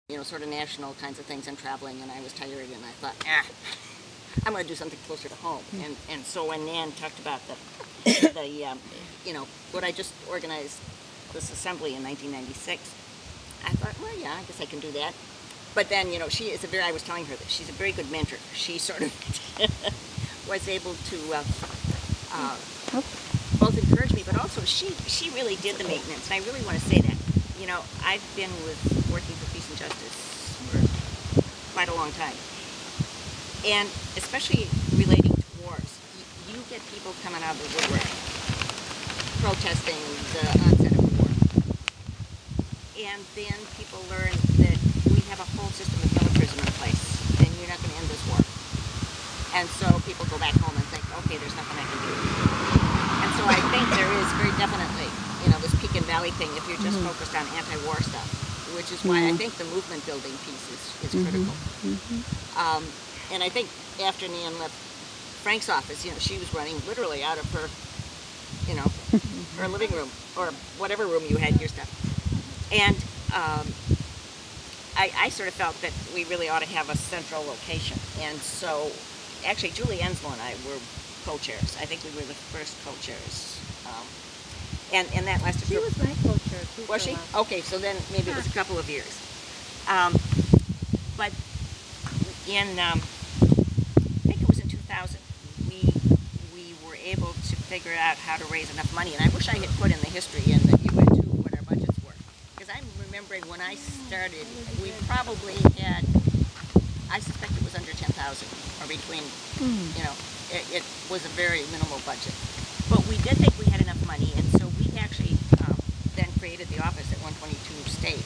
sort of national kinds of things and traveling, and I was tired, and I thought, I'm going to do something closer to home. And so when Nan talked about what I just organized, this assembly in 1996, I thought, well, yeah, I guess I can do that. But then, she is I was telling her that she's a very good mentor. She sort of was able to both encourage me, but also she really did the maintenance. And I really want to say that. I've been working for peace and justice for quite a long time. And especially relating to wars, you get people coming out of the woodwork protesting the onset of war. And then people learn that we have a whole system of militarism in place, and you're not going to end this war. And so people go back home and think, okay, there's nothing I can do. And so I think there is very definitely, this peak and valley thing if you're just focused on anti-war stuff, which is why I think the movement building piece is critical. And I think after Nan left Frank's office, she was running literally out of her, her living room or whatever room you had your stuff. And I sort of felt that we really ought to have a central location. And so actually Julie Enslow and I were co-chairs. I think we were the first co-chairs. And that lasted. She was my co-chair too. Was she? Okay, so then maybe it was a couple of years. But in I think it was in 2000, we were able to figure out how to raise enough money. And I wish I had put in the history in that you went to what our budgets were, because I'm remembering when I started, we probably had, I suspect it was under 10,000 or between. It was a very minimal budget. But we did think we had enough money, and so we actually then created the office at 122 State,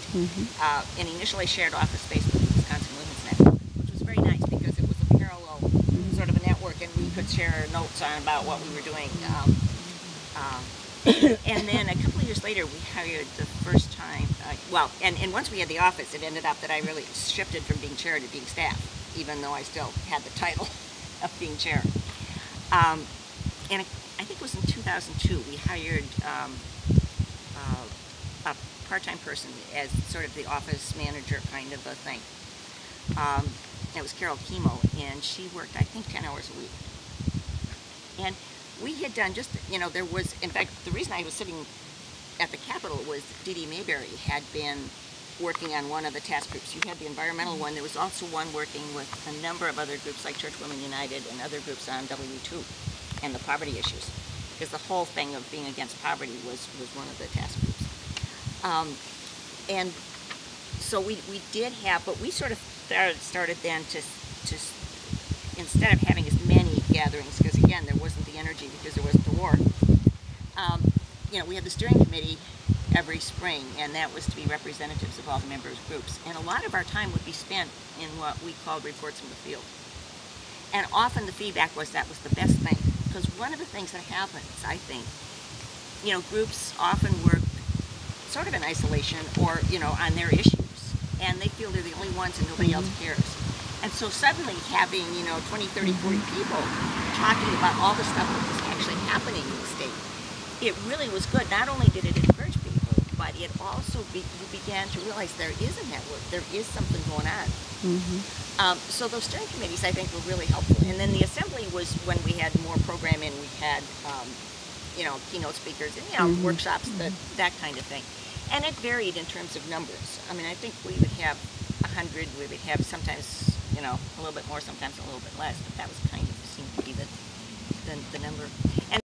and initially shared office space with the Wisconsin Women's Network, which was very nice because it was a parallel sort of a network, and we could share notes on about what we were doing. And then a couple of years later, we hired the first time, and once we had the office, it ended up that I really shifted from being chair to being staff, even though I still had the title of being chair. And I think it was in 2002, we hired a part-time person as sort of the office manager kind of a thing. It was Carol Chemo, and she worked, I think, 10 hours a week. And we had done there was, in fact, the reason I was sitting at the Capitol was Dee Dee Mayberry had been working on one of the task groups. You had the environmental one. There was also one working with a number of other groups like Church Women United and other groups on W2 and the poverty issues, because the whole thing of being against poverty was one of the task groups. And so we did have, but we sort of started then to instead of having as many gatherings, because again there wasn't the energy because there wasn't the war. We had the steering committee every spring, and that was to be representatives of all the members groups. And a lot of our time would be spent in what we called reports from the field. And often the feedback was that was the best thing, because one of the things that happens, I think, groups often work sort of in isolation or, on their issues, and they feel they're the only ones and nobody else cares. And so suddenly having, 20, 30, 40 people talking about all the stuff that was actually happening in the state, it really was good. Not only did it encourage people, but it also, you began to realize there is a network, there is something going on. So those steering committees, I think, were really helpful. And then the assembly was when we had more programming, we had, keynote speakers and, workshops, that kind of thing. And it varied in terms of numbers. I mean, I think we would have 100, we would have sometimes, a little bit more, sometimes a little bit less, but that was kind of seemed to be the number. And